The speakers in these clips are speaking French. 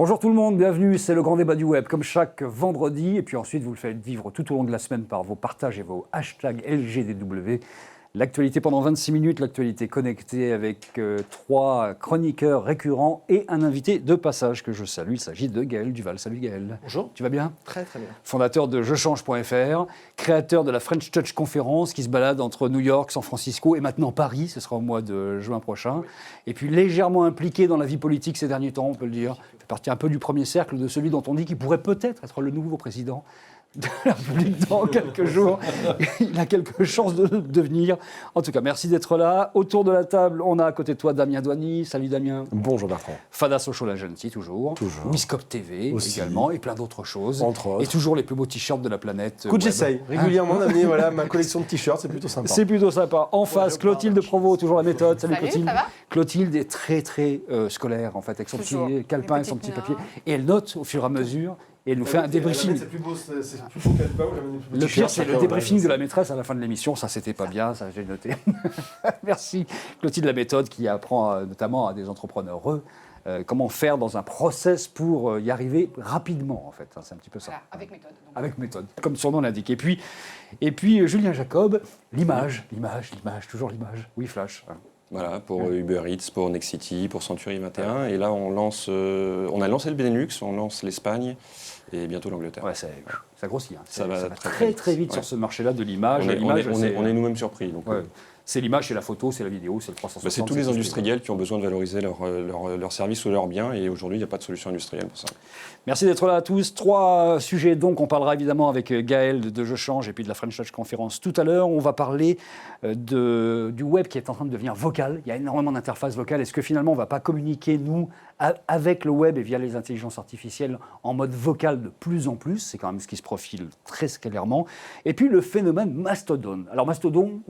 Bonjour tout le monde, bienvenue, c'est le grand débat du web, comme chaque vendredi. Et puis ensuite, vous le faites vivre tout au long de la semaine par vos partages et vos hashtags LGDW. L'actualité pendant 26 minutes, l'actualité connectée avec 3 chroniqueurs récurrents et un invité de passage que je salue. Il s'agit de Gaël Duval. Salut Gaël. Bonjour. Tu vas bien ? Très très bien. Fondateur de jechange.fr, créateur de la French Touch Conference qui se balade entre New York, San Francisco et maintenant Paris, ce sera au mois de juin prochain. Oui. Et puis légèrement impliqué dans la vie politique ces derniers temps, on peut le dire. Il fait partie un peu du premier cercle de celui dont on dit qu'il pourrait peut-être être le nouveau président de la République dans quelques jours. Il a quelques chances de devenir. En tout cas, merci d'être là. Autour de la table, on a à côté de toi Damien Douany. Salut Damien. Bonjour Bertrand. Fada Social Agency, toujours. Wiscop TV aussi. Également, et plein d'autres choses. Entre autres. Et toujours les plus beaux t-shirts de la planète. Écoute, j'essaye régulièrement d'amener ma collection de t-shirts, c'est plutôt sympa. C'est plutôt sympa. En face, Clotilde Provost, toujours la méthode. Salut Clotilde. Ça va ? Clotilde est très très scolaire en fait, avec son petit calepin et son petit papier. Et elle note au fur et à mesure. Et elle nous fait un débriefing. C'est plus beau calepin. Le pire, c'est le débriefing de la maîtresse à la fin de l'émission. Ça, c'était pas bien, ça, j'ai noté. Merci. Clotilde la méthode qui apprend notamment à des entrepreneurs comment faire dans un process pour y arriver rapidement, en fait. C'est un petit peu ça. Voilà, avec méthode. Donc. Avec méthode, comme son nom l'indique. Et puis Julien Jacob, l'image, toujours l'image. Oui, Flash. Voilà, pour Uber Eats, pour Nexity, pour Century 21. Et là, on a lancé le Benelux, on lance l'Espagne et bientôt l'Angleterre. Ouais, ça grossit. Hein. Ça va très vite sur ce marché-là de l'image. On est nous-mêmes surpris. Donc, c'est l'image, c'est la photo, c'est la vidéo, c'est le 360. C'est tous les industriels qui ont besoin de valoriser leurs services ou leurs biens. Et aujourd'hui, il n'y a pas de solution industrielle pour ça. Merci d'être là à tous. 3 sujets, donc on parlera évidemment avec Gaël de Je Change et puis de la French Touch Conference tout à l'heure. On va parler du web qui est en train de devenir vocal. Il y a énormément d'interfaces vocales. Est-ce que finalement on ne va pas communiquer, nous, avec le web et via les intelligences artificielles en mode vocal de plus en plus ? C'est quand même ce qui se profile très clairement. Et puis le phénomène Mastodon. Alors Mastodon,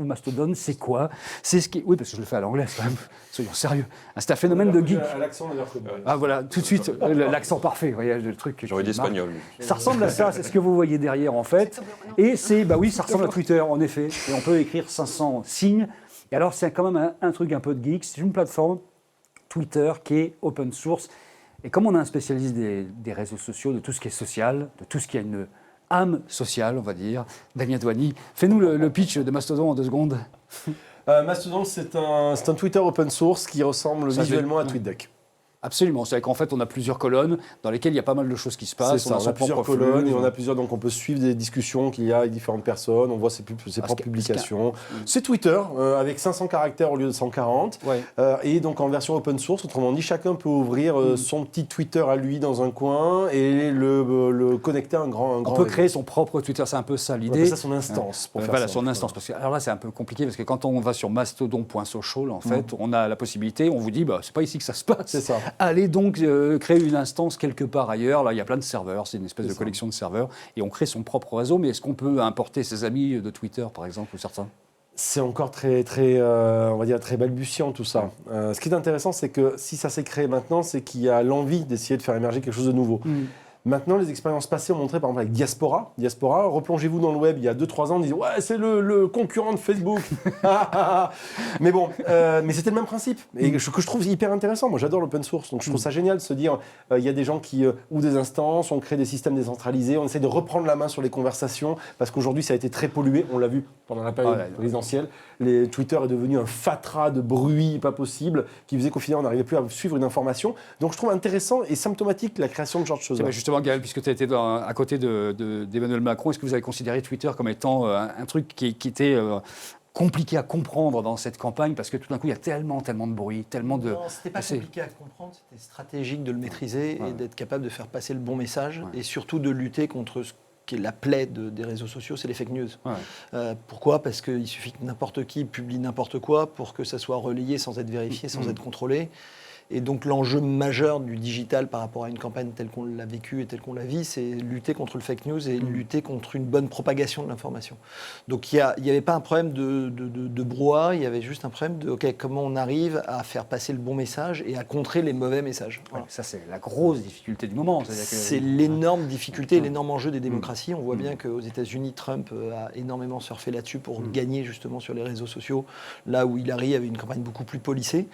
c'est quoi ? C'est ce qui... Oui, parce que je le fais à l'anglais quand même. Soyons sérieux. C'est un phénomène de geek. À l'accent d'ailleurs. Ah voilà, tout de suite, l'accent parfait. Vous voyez, le truc. J'aurais dit espagnol. Ça ressemble à ça, c'est ce que vous voyez derrière en fait. Et c'est, ça ressemble à Twitter en effet. Et on peut écrire 500 signes. Et alors c'est quand même un truc un peu de geek. C'est une plateforme, Twitter, qui est open source. Et comme on a un spécialiste des réseaux sociaux, de tout ce qui est social, de tout ce qui a une âme sociale, on va dire, Damien Douany, fais-nous le pitch de Mastodon en 2 secondes. Mastodon, c'est un Twitter open source qui ressemble visuellement à TweetDeck. Absolument, c'est qu'en fait on a plusieurs colonnes dans lesquelles il y a pas mal de choses qui se passent. C'est ça, on a plusieurs colonnes et on a plusieurs, donc on peut suivre des discussions qu'il y a avec différentes personnes, on voit ses propres publications. C'est Twitter avec 500 caractères au lieu de 140 et donc en version open source, autrement dit chacun peut ouvrir son petit Twitter à lui dans un coin et le connecter à un grand On peut créer son propre Twitter, c'est un peu ça l'idée. On appelle ça son instance. Voilà, son instance. Parce que, alors là c'est un peu compliqué parce que quand on va sur mastodon.social en fait, on a la possibilité, on vous dit c'est pas ici que ça se passe. C'est ça. Allez donc créer une instance quelque part ailleurs. Là, il y a plein de serveurs, c'est une espèce de collection de serveurs. Et on crée son propre réseau. Mais est-ce qu'on peut importer ses amis de Twitter, par exemple, ou certains ? C'est encore on va dire très balbutiant tout ça. Ce qui est intéressant, c'est que si ça s'est créé maintenant, c'est qu'il y a l'envie d'essayer de faire émerger quelque chose de nouveau. Maintenant, les expériences passées ont montré, par exemple, avec Diaspora, replongez-vous dans le web, il y a 2-3 ans, on disait « Ouais, c'est le concurrent de Facebook !» Mais bon, mais c'était le même principe, et que je trouve hyper intéressant. Moi, j'adore l'open source, donc je trouve ça génial de se dire il y a des gens qui ouvrent des instances, on crée des systèmes décentralisés, on essaie de reprendre la main sur les conversations, parce qu'aujourd'hui, ça a été très pollué, on l'a vu pendant la période présidentielle. Twitter est devenu un fatras de bruit pas possible, qui faisait qu'au final, on n'arrivait plus à suivre une information. Donc, je trouve intéressant et symptomatique la création de ce genre de choses-là. Justement, Gaël, puisque tu as été à côté d'Emmanuel Macron, est-ce que vous avez considéré Twitter comme étant un truc qui était compliqué à comprendre dans cette campagne parce que tout d'un coup il y a tellement de bruit, tellement de... Non, c'était pas compliqué à comprendre, c'était stratégique de le maîtriser et d'être capable de faire passer le bon message et surtout de lutter contre ce qui est la plaie des réseaux sociaux, c'est les fake news. Pourquoi ? Parce qu'il suffit que n'importe qui publie n'importe quoi pour que ça soit relayé sans être vérifié, sans être contrôlé. Et donc l'enjeu majeur du digital par rapport à une campagne telle qu'on l'a vécue et telle qu'on la vit, c'est lutter contre le fake news et lutter contre une bonne propagation de l'information. Donc il n'y avait pas un problème de brouhaha, il y avait juste un problème de comment on arrive à faire passer le bon message et à contrer les mauvais messages. Voilà. Ça c'est la grosse difficulté du moment. C'est l'énorme difficulté, l'énorme enjeu des démocraties. On voit bien qu'aux États-Unis, Trump a énormément surfé là-dessus pour gagner justement sur les réseaux sociaux, là où Hillary avait une campagne beaucoup plus policée.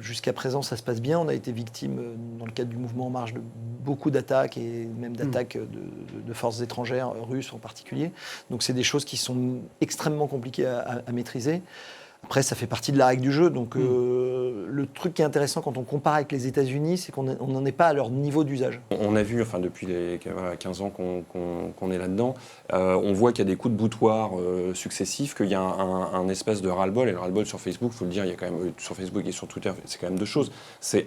Jusqu'à jusqu'à présent, ça se passe bien. On a été victime, dans le cadre du mouvement En Marche, de beaucoup d'attaques et même d'attaques de forces étrangères, russes en particulier. Donc, c'est des choses qui sont extrêmement compliquées à maîtriser. Après, ça fait partie de la règle du jeu. Donc, le truc qui est intéressant quand on compare avec les États-Unis, c'est qu'on n'en est pas à leur niveau d'usage. On a vu, depuis les 15 ans qu'on est là-dedans, on voit qu'il y a des coups de boutoir successifs, qu'il y a un espèce de ras-le-bol. Et le ras-le-bol sur Facebook, il faut le dire, il y a quand même, sur Facebook et sur Twitter, c'est quand même deux choses. C'est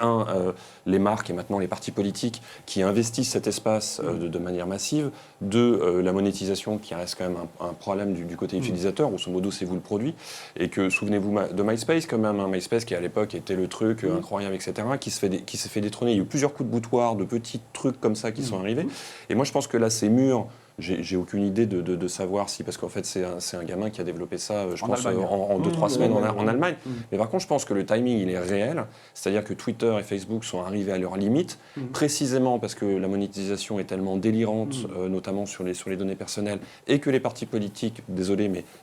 les marques et maintenant les partis politiques qui investissent cet espace de manière massive. Deux, la monétisation qui reste quand même un problème du côté utilisateur. Grosso modo, c'est vous le produit. Et que, souvenez-vous de MySpace quand même, MySpace qui à l'époque était le truc incroyable, etc., qui s'est fait détrôner. Il y a eu plusieurs coups de boutoir, de petits trucs comme ça qui sont arrivés. Et moi je pense que là c'est mûr. J'ai aucune idée de savoir si, parce qu'en fait c'est un gamin qui a développé ça, je pense, en 2-3 semaines en Allemagne. Mais par contre je pense que le timing il est réel, c'est-à-dire que Twitter et Facebook sont arrivés à leurs limites, précisément parce que la monétisation est tellement délirante, notamment sur les données personnelles, et que les partis politiques,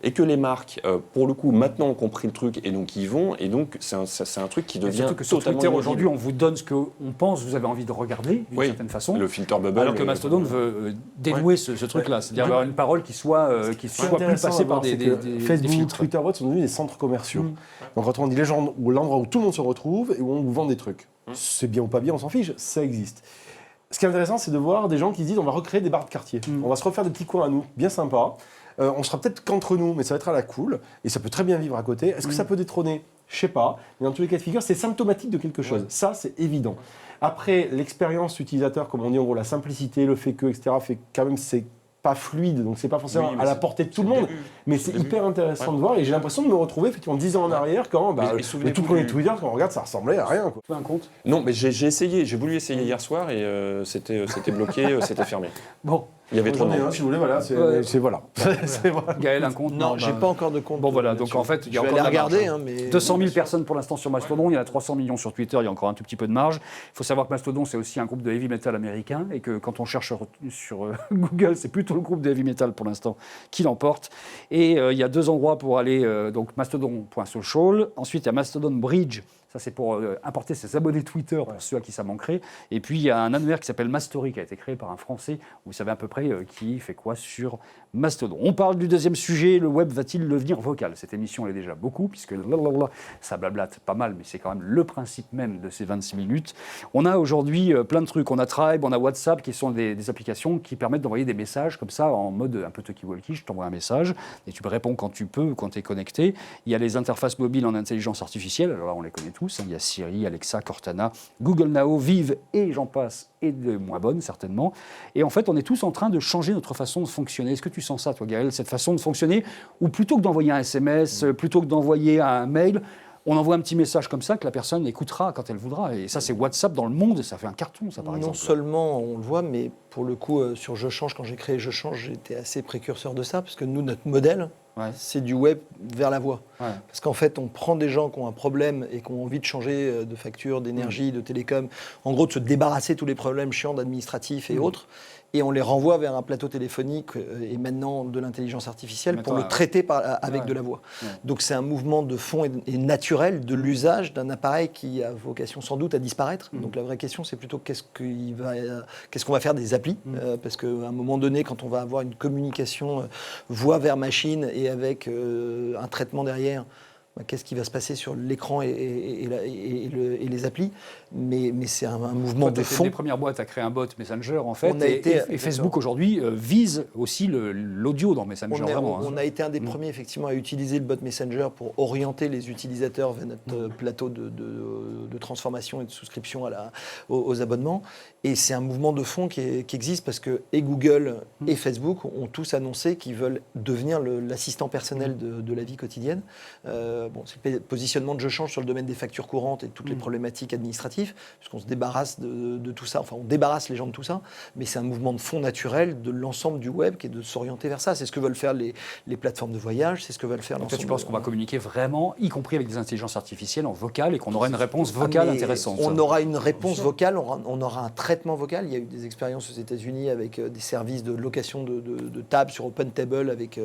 et que les marques, pour le coup, maintenant ont compris le truc, et donc ils vont, et donc c'est un truc qui devient surtout que sur totalement Twitter aujourd'hui, on vous donne ce qu'on pense, vous avez envie de regarder, d'une certaine façon. Le filter bubble. Alors que Mastodon veut dénouer ce truc-là, c'est-à-dire avoir une parole qui soit plus passée par des Facebook, filtres. Twitter, sont devenus des centres commerciaux. Donc autrement dit, les gens, l'endroit où tout le monde se retrouve et où on vous vend des trucs. C'est bien ou pas bien, on s'en fiche, ça existe. Ce qui est intéressant, c'est de voir des gens qui se disent on va recréer des bars de quartier. On va se refaire des petits coins à nous, bien sympa. On sera peut-être qu'entre nous, mais ça va être à la cool. Et ça peut très bien vivre à côté. Est-ce que ça peut détrôner ? Je sais pas. Mais dans tous les cas de figure, c'est symptomatique de quelque chose. Ça, c'est évident. Après, l'expérience utilisateur, comme on dit en gros, la simplicité, le fait que, etc., fait quand même c'est pas fluide, donc c'est pas forcément à la portée de tout le monde, mais c'est hyper intéressant de voir, et j'ai l'impression de me retrouver effectivement 10 ans en arrière, quand le tout premier Twitter, quand on regarde, ça ressemblait à rien. Tu as un compte ? Non, mais j'ai voulu essayer hier soir, et c'était bloqué, c'était fermé. Bon. Il y avait trop de monde. Si vous voulez, voilà, c'est voilà. Gaël, un compte ? Non, j'ai pas encore de compte. Bon voilà, donc en fait, il y a je vais encore aller de la regarder. marge. Mais 200 000 personnes pour l'instant sur Mastodon, il y en a 300 millions sur Twitter, il y a encore un tout petit peu de marge. Il faut savoir que Mastodon, c'est aussi un groupe de heavy metal américain, et que quand on cherche sur Google, c'est plutôt le groupe de heavy metal pour l'instant qui l'emporte. Et il y a 2 endroits pour aller, donc mastodon.social, ensuite il y a Mastodon Bridge. Ça, c'est pour importer ses abonnés Twitter, pour ceux à qui ça manquerait. Et puis, il y a un annuaire qui s'appelle Mastory, qui a été créé par un Français. Vous savez à peu près qui fait quoi sur Mastodon. On parle du deuxième sujet, le web va-t-il devenir vocal ? Cette émission, elle est déjà beaucoup, puisque ça blablate pas mal, mais c'est quand même le principe même de ces 26 minutes. On a aujourd'hui plein de trucs. On a Tribe, on a WhatsApp, qui sont des applications qui permettent d'envoyer des messages comme ça, en mode un peu talkie-walkie. Je t'envoie un message, et tu me réponds quand tu peux, quand tu es connecté. Il y a les interfaces mobiles en intelligence artificielle. Alors là, on les connaît tous. Il y a Siri, Alexa, Cortana, Google Now, Vive et j'en passe, et de moins bonnes certainement. Et en fait, on est tous en train de changer notre façon de fonctionner. Est-ce que tu sens ça, toi, Gaël, cette façon de fonctionner ? Ou plutôt que d'envoyer un SMS, plutôt que d'envoyer un mail, on envoie un petit message comme ça que la personne écoutera quand elle voudra. Et ça, c'est WhatsApp dans le monde, ça fait un carton, ça, par exemple. Non seulement on le voit, mais pour le coup, sur Je Change, quand j'ai créé Je Change, j'étais assez précurseur de ça, parce que nous, notre modèle, c'est du web vers la voix. Parce qu'en fait, on prend des gens qui ont un problème et qui ont envie de changer de facture, d'énergie, de télécom, en gros, de se débarrasser de tous les problèmes chiants d'administratifs et autres, et on les renvoie vers un plateau téléphonique et maintenant de l'intelligence artificielle pour le traiter avec de la voix. Donc c'est un mouvement de fond et naturel de l'usage d'un appareil qui a vocation sans doute à disparaître. Donc la vraie question, c'est plutôt qu'est-ce qu'on va faire des applis, parce qu'à un moment donné, quand on va avoir une communication voix vers machine et avec un traitement derrière, qu'est-ce qui va se passer sur l'écran et les applis, mais c'est un mouvement de fond. Les premières boîtes à créer un bot Messenger, en fait, et Facebook aujourd'hui vise aussi l'audio dans Messenger. On a été un des premiers effectivement à utiliser le bot Messenger pour orienter les utilisateurs vers notre plateau de transformation et de souscription aux abonnements. Et c'est un mouvement de fond qui existe parce que et Google et Facebook ont tous annoncé qu'ils veulent devenir l'assistant personnel de la vie quotidienne. C'est le positionnement de Je Change sur le domaine des factures courantes et de toutes les problématiques administratives, puisqu'on se débarrasse de tout ça, enfin on débarrasse les gens de tout ça, mais c'est un mouvement de fond naturel de l'ensemble du web qui est de s'orienter vers ça. C'est ce que veulent faire les plateformes de voyage, c'est ce que veulent faire l'ensemble. Tu penses qu'on va communiquer vraiment, y compris avec des intelligences artificielles, en vocal, et qu'on aura une réponse vocale intéressante ? On aura une réponse vocale, on aura un traitement vocal. Il y a eu des expériences aux États-Unis avec des services de location de tables sur OpenTable, avec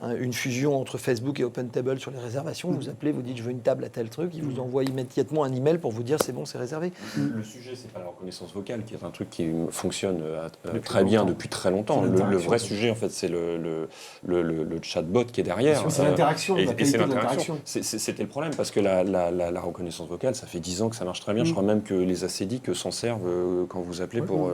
une fusion entre Facebook et OpenTable sur les réservations. vous appelez, vous dites je veux une table à tel truc, il vous envoie immédiatement un email pour vous dire c'est bon, c'est réservé. Le sujet, c'est pas la reconnaissance vocale, qui est un truc qui fonctionne très bien depuis très longtemps. Le vrai sujet, en fait, c'est le chatbot qui est derrière. C'est l'interaction, la et qualité c'est de l'interaction. l'interaction. C'était le problème, parce que la reconnaissance vocale, ça fait 10 ans que ça marche très bien. Je crois même que les ACDIC s'en servent quand vous appelez pour...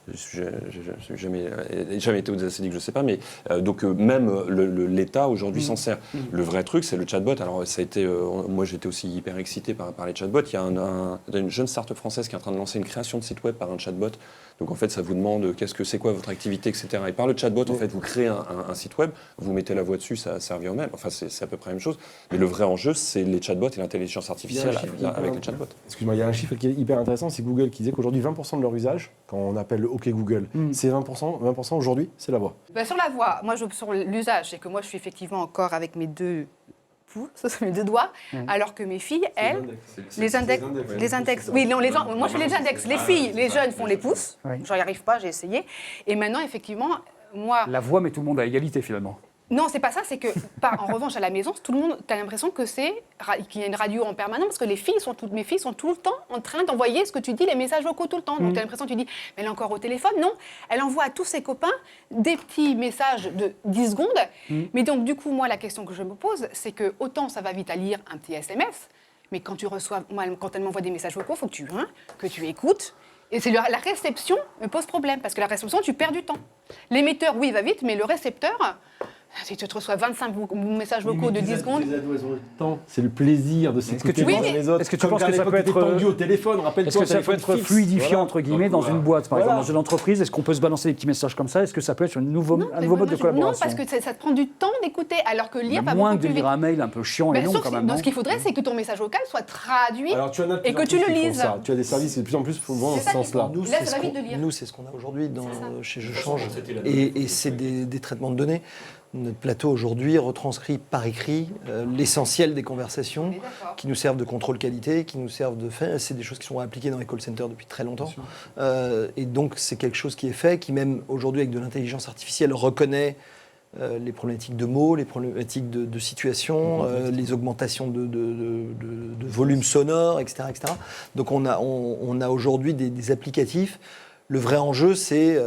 Je n'ai jamais été aux ACDIC, je ne sais pas, mais donc même l'État aujourd'hui s'en sert. Le vrai truc, c'est le chatbot. Alors ça a été, moi j'étais aussi hyper excité par les chatbots. Il y a une jeune start-up française qui est en train de lancer une création de site web par un chatbot. Donc en fait, ça vous demande c'est quoi votre activité, etc. Et par le chatbot, en fait, vous créez un site web, vous mettez la voix dessus, ça revient au même. Enfin, c'est à peu près la même chose. Mais le vrai enjeu, c'est les chatbots et l'intelligence artificielle avec les chatbots. Excuse-moi, il y a un chiffre qui est hyper intéressant, c'est Google qui disait qu'aujourd'hui 20% de leur usage, quand on appelle OK Google, c'est 20% aujourd'hui, c'est la voix. Sur la voix, moi sur l'usage, c'est que moi je suis effectivement encore avec mes deux pouces, mes deux doigts, alors que mes filles, elles, les index. Oui, non, moi je fais les index. Les filles, les jeunes font les pouces. J'en arrive pas, j'ai essayé. Et maintenant, effectivement, moi. La voix met tout le monde à égalité finalement. Non, c'est pas ça, c'est que, en revanche, à la maison, tout le monde, tu as l'impression qu'il y a une radio en permanence, parce que mes filles sont tout le temps en train d'envoyer ce que tu dis, les messages vocaux tout le temps. Donc tu as l'impression que tu dis, mais elle est encore au téléphone. Non, elle envoie à tous ses copains des petits messages de 10 secondes. Mais donc, du coup, moi, la question que je me pose, c'est que autant ça va vite à lire un petit SMS, mais quand elle m'envoie des messages vocaux, il faut que tu écoutes. Et c'est la réception me pose problème, parce que la réception, tu perds du temps. L'émetteur, oui, va vite, mais le récepteur... Si tu te reçois 25 messages vocaux de 10 secondes... Les ados, ils ont le temps, c'est le plaisir de s'écouter les autres. Est-ce que tu penses que ça peut être tendu au téléphone, rappelle-toi, est-ce que ça peut être fluidifiant, entre guillemets, dans une boîte, par exemple, dans une entreprise? Est-ce qu'on peut se balancer des petits messages comme ça? Est-ce que ça peut être un nouveau mode de collaboration? Non, parce que ça te prend du temps d'écouter, alors que lire va beaucoup moins que plus de vite. lire un mail un peu chiant et long, quand même. Donc, ce qu'il faudrait, c'est que ton message vocal soit traduit et que tu le lises. Tu as des services qui de plus en plus vont dans ce sens-là. Nous, c'est ce qu'on a aujourd'hui chez Je Change. Et c'est des traitements de données. Notre plateau aujourd'hui retranscrit par écrit l'essentiel des conversations qui nous servent de contrôle qualité, qui nous servent de fait. C'est des choses qui sont appliquées dans les call centers depuis très longtemps. Et donc c'est quelque chose qui est fait, qui même aujourd'hui avec de l'intelligence artificielle reconnaît les problématiques de mots, les problématiques de situation, les augmentations de volume sonore, etc., etc. Donc on a aujourd'hui des applicatifs. Le vrai enjeu, c'est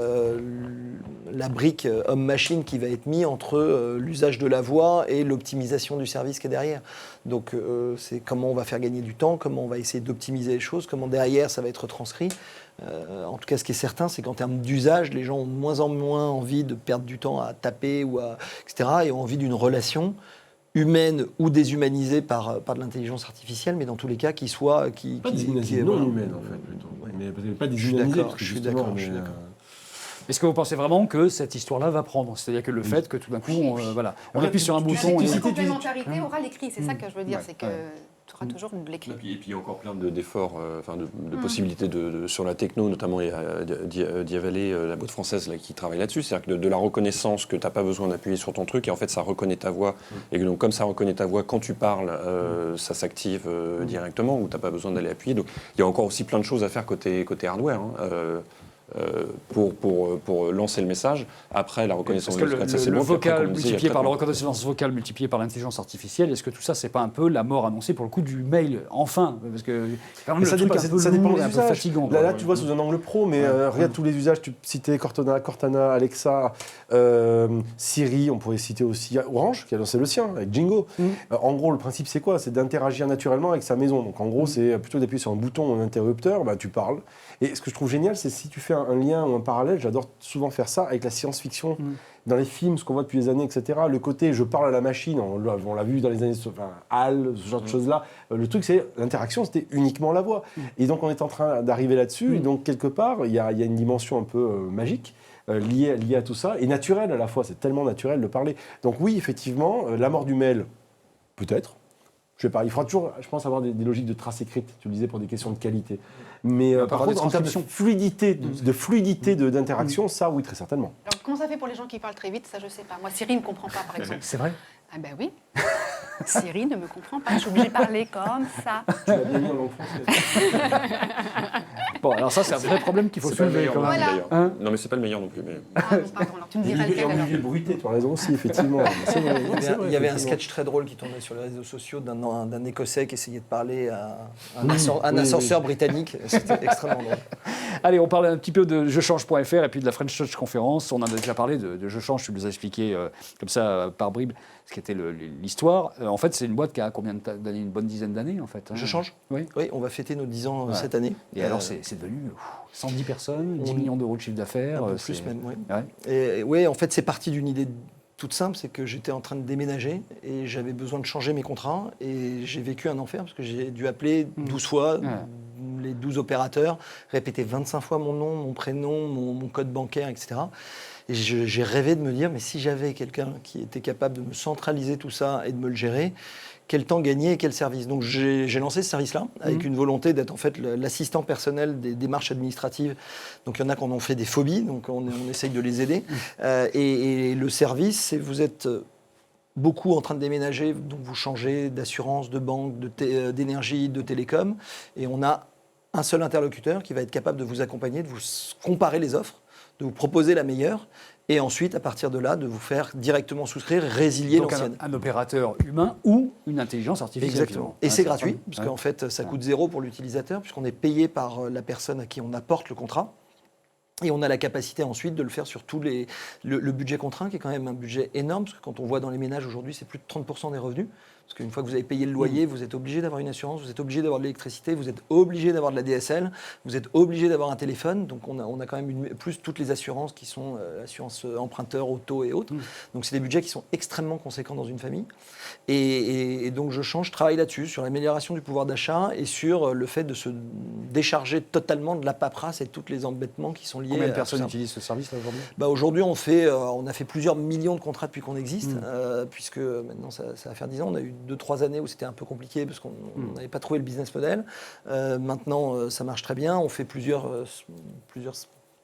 la brique homme-machine qui va être mise entre l'usage de la voix et l'optimisation du service qui est derrière. Donc, c'est comment on va faire gagner du temps, comment on va essayer d'optimiser les choses, comment derrière ça va être transcrit. En tout cas, ce qui est certain, c'est qu'en termes d'usage, les gens ont de moins en moins envie de perdre du temps à taper, etc., et ont envie d'une relation humaine ou déshumanisée par de l'intelligence artificielle, mais dans tous les cas, qui soit... Pas déshumanisée, non humaine, en fait, plutôt. Ouais. Mais pas déshumanisée, je suis d'accord. Est-ce que vous pensez vraiment que cette histoire-là va prendre? C'est-à-dire que le fait que tout d'un coup, on appuie sur un bouton... La complémentarité aura l'écrit, c'est ça que je veux dire, c'est que... Tu auras toujours de l'écrit. Et puis il y a encore plein d'efforts, de possibilités sur la techno, notamment il y a Diavalé, la boîte française là, qui travaille là-dessus. C'est-à-dire que de la reconnaissance, que tu n'as pas besoin d'appuyer sur ton truc, et en fait ça reconnaît ta voix. Et donc comme ça reconnaît ta voix, quand tu parles, ça s'active directement, ou tu n'as pas besoin d'aller appuyer. Donc il y a encore aussi plein de choses à faire côté hardware. Pour lancer le message. Après, la reconnaissance vocale, ça c'est le loin. vocal multiplié par la reconnaissance vocale multipliée par l'intelligence artificielle, est-ce que tout ça, c'est pas un peu la mort annoncée pour le coup du mail? Enfin, parce que quand même, ça dépend des un peu usages. fatigant. Là, tu vois sous un angle pro, mais regarde tous les usages. Tu citais Cortana, Alexa, Siri. On pourrait citer aussi Orange qui a lancé le sien avec Jingo. En gros, le principe c'est quoi? C'est d'interagir naturellement avec sa maison. Donc en gros, c'est plutôt d'appuyer sur un bouton ou un interrupteur, tu parles. Et ce que je trouve génial, c'est si tu fais un lien ou un parallèle, j'adore souvent faire ça avec la science-fiction. Dans les films, ce qu'on voit depuis des années, etc. Le côté je parle à la machine, on l'a vu dans les années HAL, ce genre de choses-là. Le truc, c'est l'interaction, c'était uniquement la voix. Et donc on est en train d'arriver là-dessus. Et donc quelque part, il y a une dimension un peu magique liée à tout ça et naturelle à la fois. C'est tellement naturel de parler. Donc oui, effectivement, la mort du mail, peut-être. Je sais pas, il faudra toujours, je pense, avoir des logiques de traces écrites, tu le disais, pour des questions de qualité. Mais par contre, en termes de fluidité, d'interaction, ça, oui, très certainement. Alors, comment ça fait pour les gens qui parlent très vite? Ça, je sais pas. Moi, Siri ne me comprend pas, par exemple. C'est vrai? Ah ben oui. Siri ne me comprend pas. Je suis obligée de parler comme ça. Tu l'as bien mis en langue française. Bon, alors ça, c'est un vrai problème qu'il faut C'est pas le soulever meilleur quand non même. plus, Voilà. d'ailleurs. Hein Non, mais c'est pas le meilleur non plus. Mais... Ah non, pardon, alors tu me diras lequel alors. Olivier Bruité, tu as raison aussi, effectivement. C'est vrai, Il y c'est avait, vrai, il y avait un effectivement. sketch très drôle qui tournait sur les réseaux sociaux d'un Écossais qui essayait de parler à un, Oui, un oui, ascenseur britannique. C'était extrêmement drôle. Allez, on parle un petit peu de jechange.fr et puis de la French Touch Conference. On en a déjà parlé de Je Change, tu nous as expliqué comme ça par bribes ce qu'était l'histoire. En fait, c'est une boîte qui a combien d'années? Une bonne dizaine d'années en fait. Hein. Je change. Oui. Oui, on va fêter nos 10 ans Ouais. cette année. Et alors, c'est devenu 110 personnes, 10 millions d'euros de chiffre d'affaires. Un peu c'est- plus même, oui. Ouais. Et oui, en fait, c'est parti d'une idée toute simple, c'est que j'étais en train de déménager et j'avais besoin de changer mes contrats et j'ai vécu un enfer parce que j'ai dû appeler 12 fois les 12 opérateurs, répéter 25 fois mon nom, mon prénom, mon code bancaire, etc. Et j'ai rêvé de me dire, mais si j'avais quelqu'un qui était capable de me centraliser tout ça et de me le gérer, quel temps gagner et quel service. Donc j'ai lancé ce service-là avec une volonté d'être en fait l'assistant personnel des démarches administratives. Donc il y en a qui en ont fait des phobies, donc on essaye de les aider. Et le service, c'est vous êtes beaucoup en train de déménager, donc vous changez d'assurance, de banque, d'énergie, de télécom, et on a un seul interlocuteur qui va être capable de vous accompagner, de vous comparer les offres, de vous proposer la meilleure, et ensuite, à partir de là, de vous faire directement souscrire, résilier Donc l'ancienne. un opérateur humain ou une intelligence artificielle. Exactement. finalement. Et Ouais, c'est ça gratuit, prend- parce ouais. qu'en fait, ça coûte zéro pour l'utilisateur, puisqu'on est payé par la personne à qui on apporte le contrat. Et on a la capacité ensuite de le faire sur tous les... Le budget contraint, qui est quand même un budget énorme, parce que quand on voit dans les ménages aujourd'hui, c'est plus de 30% des revenus. Parce qu'une fois que vous avez payé le loyer, vous êtes obligé d'avoir une assurance, vous êtes obligé d'avoir de l'électricité, vous êtes obligé d'avoir de la DSL, vous êtes obligé d'avoir un téléphone. Donc on a quand même plus toutes les assurances qui sont assurance emprunteur, auto et autres. Donc c'est des budgets qui sont extrêmement conséquents dans une famille. Et donc je travaille là-dessus, sur l'amélioration du pouvoir d'achat et sur le fait de se décharger totalement de la paperasse et de tous les embêtements qui sont liés Combien de à personnes tout ça. utilisent ce service là aujourd'hui? Bah aujourd'hui, on a fait plusieurs millions de contrats depuis qu'on existe, puisque maintenant ça va faire 10 ans. On a eu 2-3 années où c'était un peu compliqué parce qu'on n'avait pas trouvé le business model. Maintenant, ça marche très bien. On fait plusieurs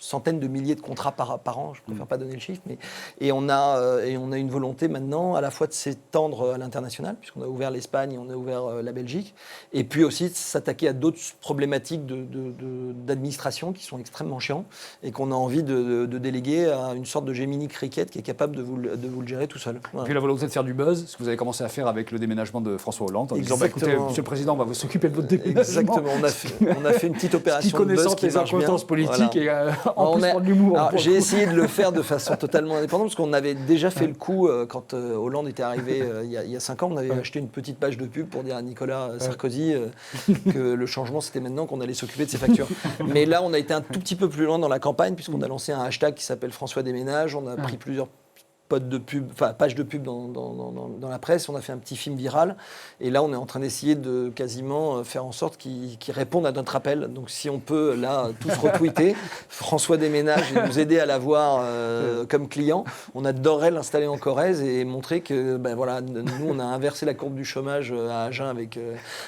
centaines de milliers de contrats par an, je ne préfère pas donner le chiffre, mais, et on a une volonté maintenant à la fois de s'étendre à l'international, puisqu'on a ouvert l'Espagne, on a ouvert la Belgique, et puis aussi de s'attaquer à d'autres problématiques d'administration qui sont extrêmement chiants, et qu'on a envie de déléguer à une sorte de Gemini Cricket qui est capable de vous le gérer tout seul. Et Voilà. puis la volonté de faire du buzz, ce que vous avez commencé à faire avec le déménagement de François Hollande, en disant bah, écoutez, Exactement. Monsieur le Président, on va vous s'occuper de votre déménagement. Exactement, on a fait une petite Qui opération de connaissant buzz qui les marche bien. incohérences politiques Voilà. et en plus pour de l'humour. Alors, pour le j'ai coup. essayé de le faire de façon totalement indépendante parce qu'on avait déjà fait le coup quand Hollande était arrivé il y a 5 ans. On avait acheté une petite page de pub pour dire à Nicolas Sarkozy que le changement c'était maintenant qu'on allait s'occuper de ses factures. Mais là, on a été un tout petit peu plus loin dans la campagne puisqu'on a lancé un hashtag qui s'appelle François Déménage. On a pris plusieurs pages de pub dans la presse, on a fait un petit film viral et là on est en train d'essayer de quasiment faire en sorte qu'ils répondent à notre appel. Donc si on peut là tous retweeter François Déménage et nous aider à l'avoir comme client, on adorerait l'installer en Corrèze et montrer que ben voilà, nous on a inversé la courbe du chômage à Agen avec,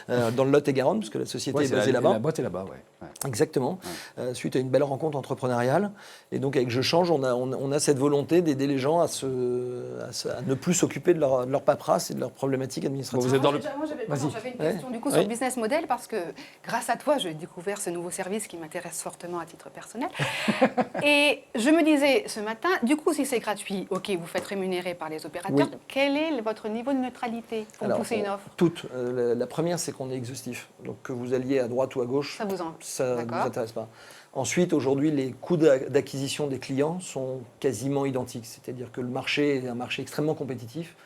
dans le Lot-et-Garonne parce que la société Ouais, est basée là-bas. La boîte est là-bas, ouais. Exactement, suite à une belle rencontre entrepreneuriale. Et donc avec Je Change, on a cette volonté d'aider les gens à ne plus s'occuper de leur paperasse et de leurs problématiques administratives. Vous êtes dans le... Moi, Vas-y. j'avais une question du coup sur le business model parce que grâce à toi, j'ai découvert ce nouveau service qui m'intéresse fortement à titre personnel. Et je me disais ce matin, du coup, si c'est gratuit, ok, vous faites rémunérer par les opérateurs, Oui. quel est votre niveau de neutralité pour Alors, pousser une offre? Toutes. La première, c'est qu'on est exhaustif. Donc que vous alliez à droite ou à gauche, Ça vous en... ça ne nous D'accord. intéresse pas. Ensuite, aujourd'hui, les coûts d'acquisition des clients sont quasiment identiques. C'est-à-dire que le marché est un marché extrêmement compétitif.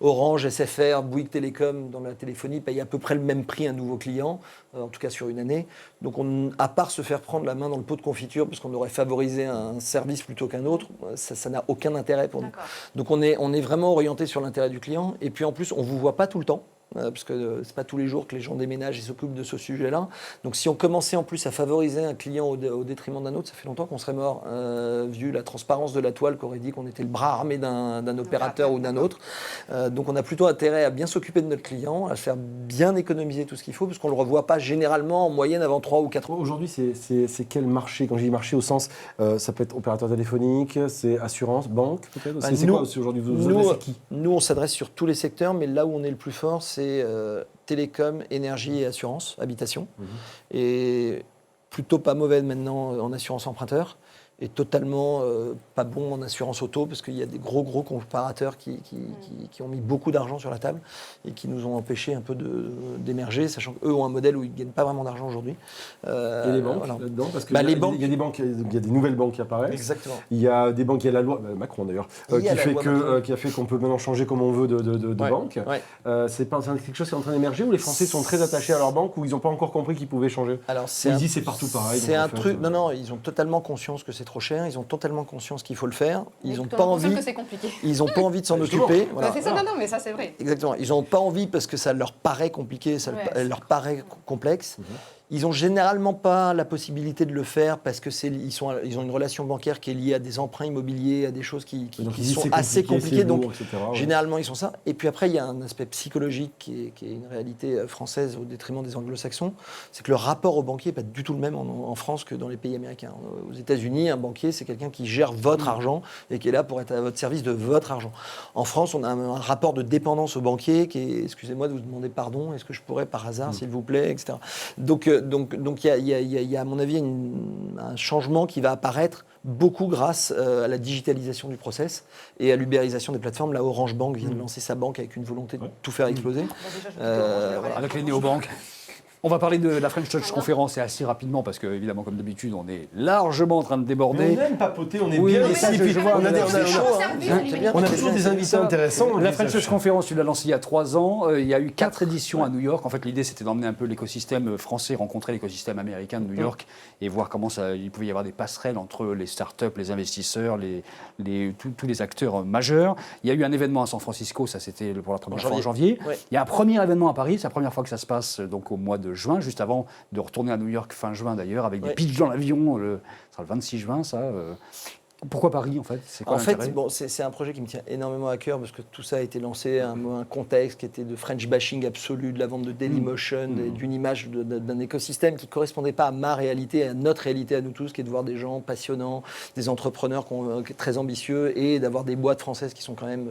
Orange, SFR, Bouygues Télécom dans la téléphonie payent à peu près le même prix à un nouveau client, en tout cas sur une année. Donc à part se faire prendre la main dans le pot de confiture parce qu'on aurait favorisé un service plutôt qu'un autre, ça n'a aucun intérêt pour nous. D'accord. Donc on est vraiment orienté sur l'intérêt du client. Et puis en plus, on ne vous voit pas tout le temps. Parce que c'est pas tous les jours que les gens déménagent et s'occupent de ce sujet-là. Donc si on commençait en plus à favoriser un client au détriment d'un autre, ça fait longtemps qu'on serait mort, vu la transparence de la toile qu'aurait dit qu'on était le bras armé d'un opérateur ou d'un autre. Donc on a plutôt intérêt à bien s'occuper de notre client, à faire bien économiser tout ce qu'il faut, parce qu'on ne le revoit pas généralement en moyenne avant 3 ou 4 ans. Aujourd'hui, c'est quel marché? Quand je dis marché au sens, ça peut être opérateur téléphonique, c'est assurance, banque peut-être? Bah, C'est nous- quoi aussi aujourd'hui? Vous adressez qui? Nous, on s'adresse sur tous les secteurs, mais là où on est le plus fort, c'est télécom, énergie et assurance, habitation. Et plutôt pas mauvais maintenant en assurance emprunteur et totalement pas bon en assurance auto parce qu'il y a des gros comparateurs qui ont mis beaucoup d'argent sur la table et qui nous ont empêché un peu d'émerger, sachant qu'eux ont un modèle où ils ne gagnent pas vraiment d'argent aujourd'hui. Et les banques là-dedans, parce qu'il les banques, il y a des banques, il y a des nouvelles banques qui apparaissent. Exactement. Il y a des banques, il y a la loi, Macron d'ailleurs, qui a fait qu'on peut maintenant changer comme on veut de banque. Ouais. C'est quelque chose qui est en train d'émerger où les Français sont très attachés à leur banque, où ils n'ont pas encore compris qu'ils pouvaient changer. Alors ils disent c'est partout pareil. C'est un truc. Non, ils ont totalement conscience que c'est trop cher. Ils ont totalement conscience qu'il faut le faire. Ils n'ont pas envie. Que c'est compliqué. Ils n'ont pas envie de s'en occuper. Voilà. C'est ça, non, mais ça c'est vrai. Exactement. Ils n'ont pas envie parce que ça leur paraît compliqué, ça leur paraît complexe. Ils n'ont généralement pas la possibilité de le faire parce que ils ont une relation bancaire qui est liée à des emprunts immobiliers, à des choses qui sont assez compliquées. Donc, généralement, ils sont ça. Et puis après, il y a un aspect psychologique qui est une réalité française au détriment des anglo-saxons. C'est que le rapport au banquier n'est pas du tout le même en France que dans les pays américains. Aux États-Unis, un banquier, c'est quelqu'un qui gère votre argent et qui est là pour être à votre service de votre argent. En France, on a un rapport de dépendance au banquier qui est, excusez-moi de vous demander pardon, est-ce que je pourrais par hasard, s'il vous plaît, etc. Donc il y a, à mon avis, un changement qui va apparaître beaucoup grâce à la digitalisation du process et à l'ubérisation des plateformes. Là, Orange Bank vient de lancer sa banque avec une volonté de tout faire exploser. Avec les néobanques. On va parler de la French Touch Conference et assez rapidement parce que, évidemment, comme d'habitude, on est largement en train de déborder. Mais on aime papoter, on est oui, bien ici. On a toujours des invités intéressants. La French Touch Conference, tu l'as lancée il y a 3 ans. Il y a eu 4 éditions à New York. En fait, l'idée, c'était d'emmener un peu l'écosystème français, rencontrer l'écosystème américain de New York et voir comment il pouvait y avoir des passerelles entre les startups, les investisseurs, tous les acteurs majeurs. Il y a eu un événement à San Francisco, ça c'était pour la première fois en janvier. Ouais. Il y a un premier événement à Paris, c'est la première fois que ça se passe donc au mois de juin, juste avant de retourner à New York fin juin d'ailleurs, avec des pitchs dans l'avion. Ce sera le 26 juin, ça. Pourquoi Paris, en fait? C'est un projet qui me tient énormément à cœur parce que tout ça a été lancé à un contexte qui était de French bashing absolu, de la vente de Dailymotion, d'une image d'un écosystème qui ne correspondait pas à ma réalité, à notre réalité à nous tous, qui est de voir des gens passionnants, des entrepreneurs très ambitieux et d'avoir des boîtes françaises qui sont quand même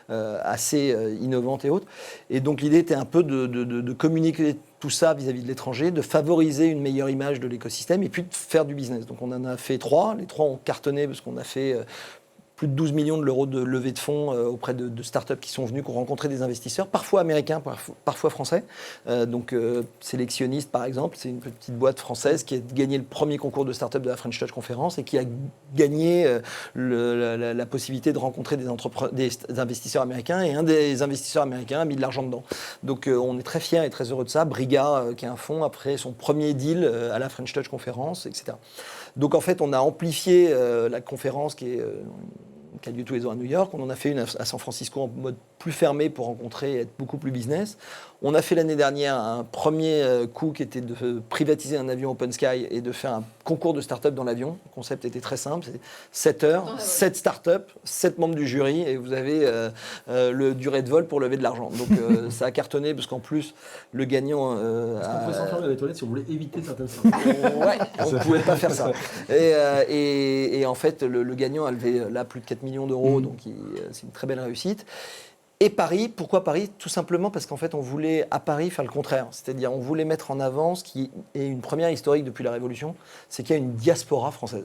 assez innovantes et autres. Et donc l'idée était un peu de communiquer tout ça vis-à-vis de l'étranger, de favoriser une meilleure image de l'écosystème et puis de faire du business. Donc on en a fait 3. Les 3 ont cartonné parce qu'on a fait plus de 12 millions d'euros de levée de fonds auprès de startups qui sont venus, qui ont rencontré des investisseurs, parfois américains, parfois français. Sélectionniste, par exemple, c'est une petite boîte française qui a gagné le premier concours de startup de la French Touch Conference et qui a gagné la possibilité de rencontrer des investisseurs américains. Et un des investisseurs américains a mis de l'argent dedans. Donc on est très fiers et très heureux de ça. Briga, qui est un fonds, après son premier deal à la French Touch Conference, etc. Donc en fait, on a amplifié la conférence qui a lieu tous les ans à New York. On en a fait une à San Francisco en mode plus fermé pour rencontrer et être beaucoup plus business. On a fait l'année dernière un premier coup qui était de privatiser un avion Open Sky et de faire un concours de start-up dans l'avion. Le concept était très simple, c'est 7 heures, 7 start-up, 7 membres du jury et vous avez le durée de vol pour lever de l'argent. Donc ça a cartonné parce qu'en plus, le gagnant... Est-ce qu'on pouvait s'enfermer dans les toilettes si on voulait éviter certaines choses? Ouais, on ne pouvait pas faire ça. Et en fait, le gagnant a levé là plus de 4 millions d'euros, donc c'est une très belle réussite. Et Paris, pourquoi Paris? Tout simplement parce qu'en fait, on voulait à Paris faire le contraire. C'est-à-dire, on voulait mettre en avant ce qui est une première historique depuis la Révolution, c'est qu'il y a une diaspora française.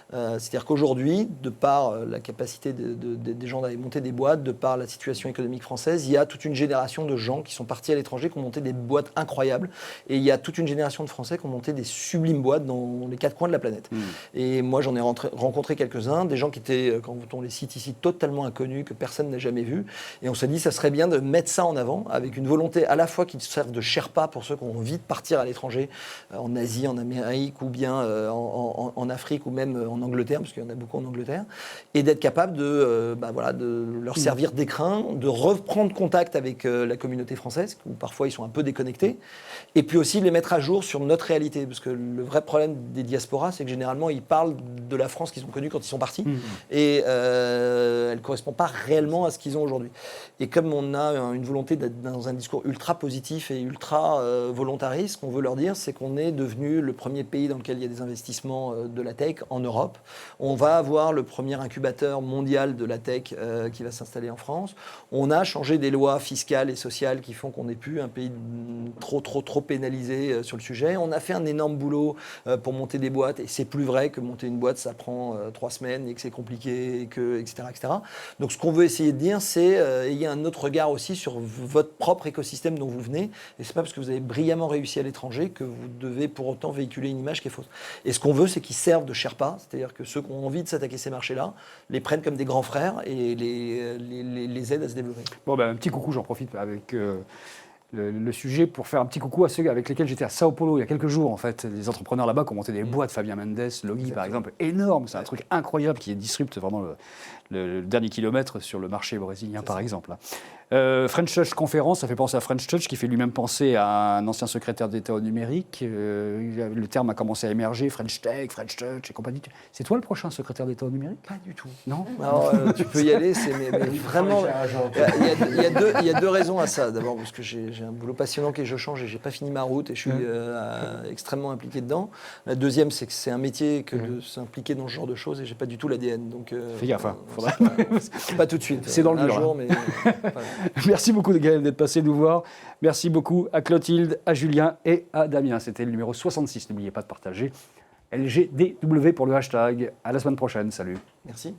C'est-à-dire qu'aujourd'hui, de par la capacité des gens d'aller monter des boîtes, de par la situation économique française, il y a toute une génération de gens qui sont partis à l'étranger, qui ont monté des boîtes incroyables. Et il y a toute une génération de Français qui ont monté des sublimes boîtes dans les 4 coins de la planète. Et moi, j'en ai rencontré quelques-uns, des gens qui étaient, quand on les cite ici, totalement inconnus, que personne n'a jamais vus. Et on s'est dit, ça serait bien de mettre ça en avant, avec une volonté à la fois qui serve de Sherpa pour ceux qui ont envie de partir à l'étranger, en Asie, en Amérique, ou bien en Afrique, ou même en Angleterre, parce qu'il y en a beaucoup en Angleterre, et d'être capable de leur servir d'écrin, de reprendre contact avec la communauté française, où parfois ils sont un peu déconnectés, et puis aussi de les mettre à jour sur notre réalité, parce que le vrai problème des diasporas, c'est que généralement ils parlent de la France qu'ils ont connue quand ils sont partis, et elle ne correspond pas réellement à ce qu'ils ont aujourd'hui. Et comme on a une volonté d'être dans un discours ultra positif et ultra volontariste, ce qu'on veut leur dire, c'est qu'on est devenu le premier pays dans lequel il y a des investissements de la tech en Europe. On va avoir le premier incubateur mondial de la tech qui va s'installer en France. On a changé des lois fiscales et sociales qui font qu'on n'est plus un pays trop pénalisé sur le sujet. On a fait un énorme boulot pour monter des boîtes, et c'est plus vrai que monter une boîte, ça prend 3 semaines et que c'est compliqué, etc., etc. Donc ce qu'on veut essayer de dire, c'est ayez un autre regard aussi sur votre propre écosystème dont vous venez, et c'est pas parce que vous avez brillamment réussi à l'étranger que vous devez pour autant véhiculer une image qui est fausse. Et ce qu'on veut, c'est qu'ils servent de Sherpa, c'est-à-dire que ceux qui ont envie de s'attaquer ces marchés-là les prennent comme des grands frères et les aident à se développer. Bon, ben, un petit coucou, j'en profite avec le sujet pour faire un petit coucou à ceux avec lesquels j'étais à Sao Paulo il y a quelques jours. En fait, les entrepreneurs là-bas qui ont monté des boîtes, Fabien Mendes, Logi par exemple, énorme, c'est un truc incroyable qui disrupte vraiment le dernier kilomètre sur le marché brésilien par exemple. French Touch Conférence, ça fait penser à French Touch, qui fait lui-même penser à un ancien secrétaire d'État au numérique. Le terme a commencé à émerger, French Tech, French Touch et compagnie. C'est toi le prochain secrétaire d'État au numérique? Pas du tout. Non. Alors, tu peux y aller, mais vraiment, il y a deux raisons à ça. D'abord, parce que j'ai un boulot passionnant qui est Je Change et j'ai pas fini ma route et je suis extrêmement impliqué dedans. La deuxième, c'est que c'est un métier que de s'impliquer dans ce genre de choses et j'ai pas du tout l'ADN. Donc, fais gaffe, faudra... pas tout de suite. C'est dans le un dur, jour, mais voilà. Merci beaucoup Gaël d'être passé nous voir. Merci beaucoup à Clotilde, à Julien et à Damien. C'était le numéro 66. N'oubliez pas de partager. LGDW pour le hashtag. À la semaine prochaine. Salut. Merci.